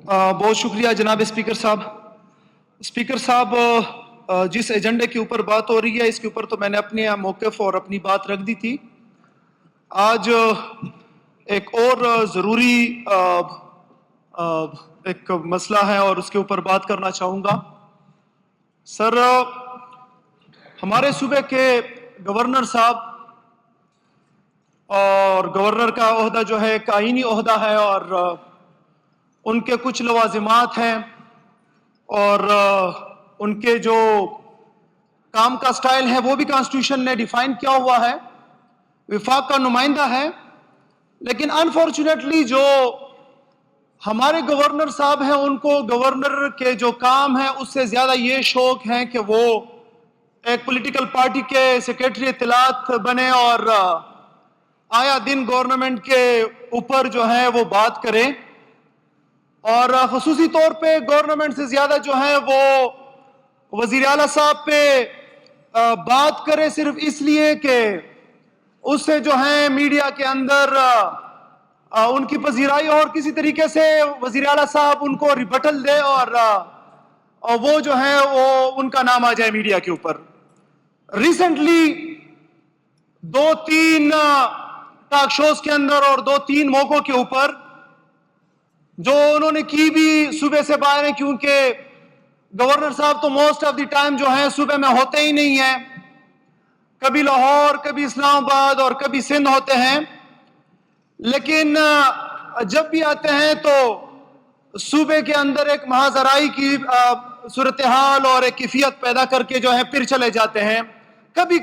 बहुत शुक्रिया जनाब स्पीकर साहब। स्पीकर साहब, जिस एजेंडे के ऊपर बात हो रही है इसके ऊपर तो मैंने अपने मौक़िफ़ और अपनी बात रख दी थी। आज एक और ज़रूरी एक मसला है और उसके ऊपर बात करना चाहूँगा। सर, हमारे सूबे के गवर्नर साहब, और गवर्नर का ओहदा जो है एक आईनी ओहदा है और उनके कुछ लवाजिमात हैं और उनके जो काम का स्टाइल है वो भी कॉन्स्टिट्यूशन ने डिफाइन किया हुआ है, विफाक का नुमाइंदा है। लेकिन अनफॉर्चुनेटली जो हमारे गवर्नर साहब हैं उनको गवर्नर के जो काम है उससे ज़्यादा ये शौक है कि वो एक पॉलिटिकल पार्टी के सेक्रेटरी इत्तलात बने और आया दिन गवर्नमेंट के ऊपर जो है वो बात करें, और ख़ुसूसी तौर पे गवर्नमेंट से ज़्यादा जो है वो वज़ीर आला साहब पे बात करे सिर्फ इसलिए कि उससे जो है मीडिया के अंदर उनकी पजीराई और किसी तरीके से वज़ीर आला साहब उनको रिबटल दे और वो जो है वो उनका नाम आ जाए मीडिया के ऊपर। रिसेंटली 2-3 टॉक शोज के अंदर और 2-3 मौकों के ऊपर जो उन्होंने की भी सूबे से बाहर है, क्योंकि गवर्नर साहब तो मोस्ट ऑफ द टाइम जो है सूबे में होते ही नहीं है, कभी लाहौर, कभी इस्लामाबाद और कभी सिंध होते हैं। लेकिन जब भी आते हैं तो सूबे के अंदर एक महाजराई की सूरत हाल और एक कैफियत पैदा करके जो है फिर चले जाते हैं। कभी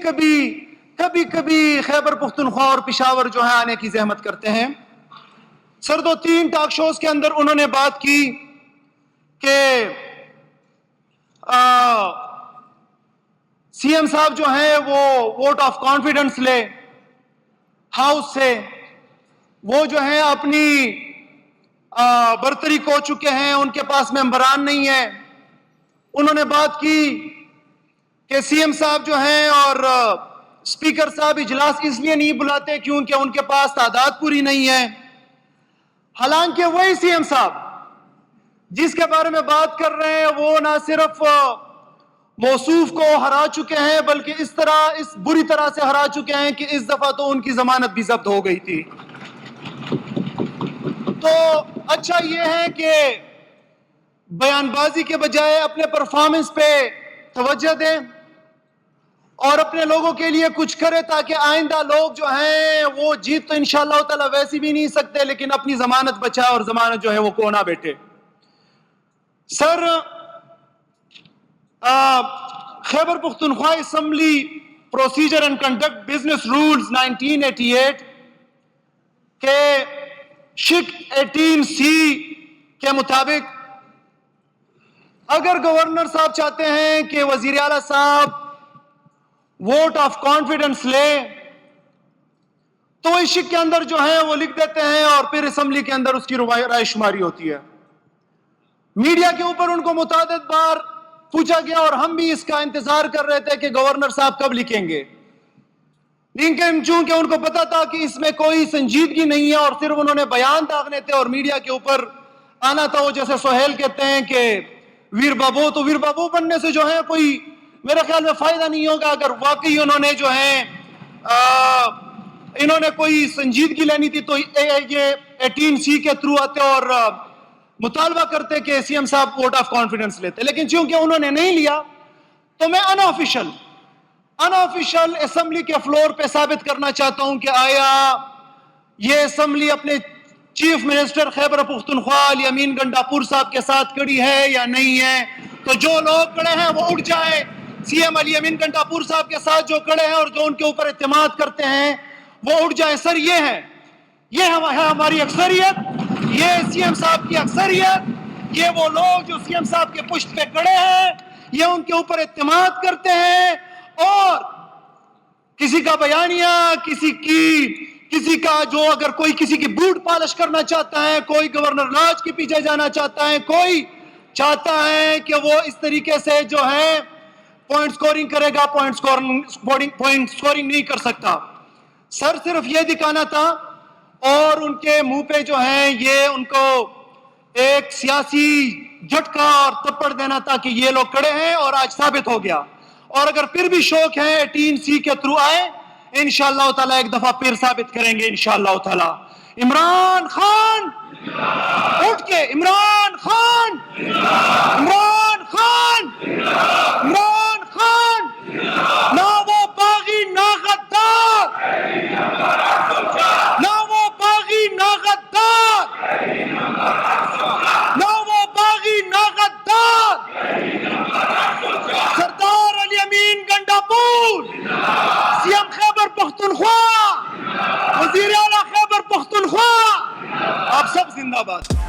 कभी खैबर पुख्तनख्वा और पेशावर जो है आने की जहमत करते हैं। सर, 2-3 टॉक शोज के अंदर उन्होंने बात की कि सीएम साहब जो है वो वोट ऑफ कॉन्फिडेंस ले हाउस से, वो जो है अपनी बर्तरी खो चुके हैं, उनके पास मेंबरान नहीं है। उन्होंने बात की कि सीएम साहब जो हैं और स्पीकर साहब इजलास इसलिए नहीं बुलाते क्योंकि उनके पास तादाद पूरी नहीं है। हालांकि वही सीएम साहब जिसके बारे में बात कर रहे हैं वो ना सिर्फ मौसूफ को हरा चुके हैं बल्कि इस बुरी तरह से हरा चुके हैं कि इस दफा तो उनकी जमानत भी जब्त हो गई थी। तो अच्छा ये है कि बयानबाजी के बजाय अपने परफॉर्मेंस पे तवज्जो दें और अपने लोगों के लिए कुछ करें ताकि आइंदा लोग जो हैं वो जीत तो इंशाअल्लाह ताला वैसी भी नहीं सकते, लेकिन अपनी जमानत बचाए और जमानत जो है वो खो ना बैठे। Sir, Khyber Pakhtunkhwa assembly procedure and conduct business rules 1988 के शिक 18C के मुताबिक अगर गवर्नर साहब चाहते हैं कि वजीर आला साहब वोट ऑफ कॉन्फिडेंस ले तो इस शिक के अंदर जो है वो लिख देते हैं और फिर असेंबली के अंदर उसकी राय शुमारी होती है। मीडिया के ऊपर उनको मुतादिद बार पूछा गया और हम भी इसका इंतजार कर रहे थे कि गवर्नर साहब कब लिखेंगे, लेकिन चूंकि उनको पता था कि इसमें कोई संजीदगी नहीं है और सिर्फ उन्होंने बयान दागने थे और मीडिया के ऊपर आना था, वो जैसे सोहेल कहते हैं कि वीर बाबू, तो वीर बाबू बनने से जो है कोई मेरे ख्याल में फायदा नहीं होगा। अगर वाकई उन्होंने जो है इन्होंने कोई संजीदगी लेनी थी तो ये 18C के थ्रू आते और मुतालबा करते कि सीएम साहब वोट ऑफ कॉन्फिडेंस लेते, लेकिन चूंकि उन्होंने नहीं लिया तो मैं अनऑफिशियल असेंबली के फ्लोर पे साबित करना चाहता हूं कि आया ये असेंबली अपने चीफ मिनिस्टर खैबर पुख्तनख्वा अली अमीन गंडापुर साहब के साथ खड़ी है या नहीं है। तो जो लोग खड़े हैं वो उठ जाए, सीएम अली अमीन गंडापुर साहब के साथ जो खड़े हैं और जो उनके ऊपर इत्तेमाद करते हैं वो उठ जाए। सर, ये है हमारी अक्सरियत, ये सीएम साहब की अक्सरियत, ये वो लोग जो सीएम साहब के पुश्त पे खड़े हैं, ये उनके ऊपर इत्तेमाद करते हैं और किसी का बयानिया, किसी का जो अगर कोई किसी की बूट पॉलिश करना चाहता है, कोई गवर्नर राज के पीछे जाना चाहता है, कोई चाहता है कि वो इस तरीके से जो है पॉइंट स्कोरिंग करेगा, पॉइंट स्कोरिंग नहीं कर सकता। सर, सिर्फ ये दिखाना था और उनके मुंह पे जो है ये उनको ایک سیاسی جھٹکا اور تپڑ دینا تھا کہ یہ لوگ کڑے ہیں اور آج ثابت ہو گیا. اور اگر پھر بھی شوق ہے 18C کے تھرو آئے, انشاءاللہ تعالیٰ ایک دفعہ پھر ثابت کریں گے انشاءاللہ تعالیٰ. عمران خان اٹھ کے, عمران خان, عمران خان, عمران خان, نہ وہ باغی نہ غدار, نہ وہ باغی نہ غدار, نہ وہ باغی نہ غدار. سردار علی امین گنڈاپور, سی ایم خیبر پختونخوا, وزیر اعلیٰ خیبر پختونخوا, آپ سب زندہ باد.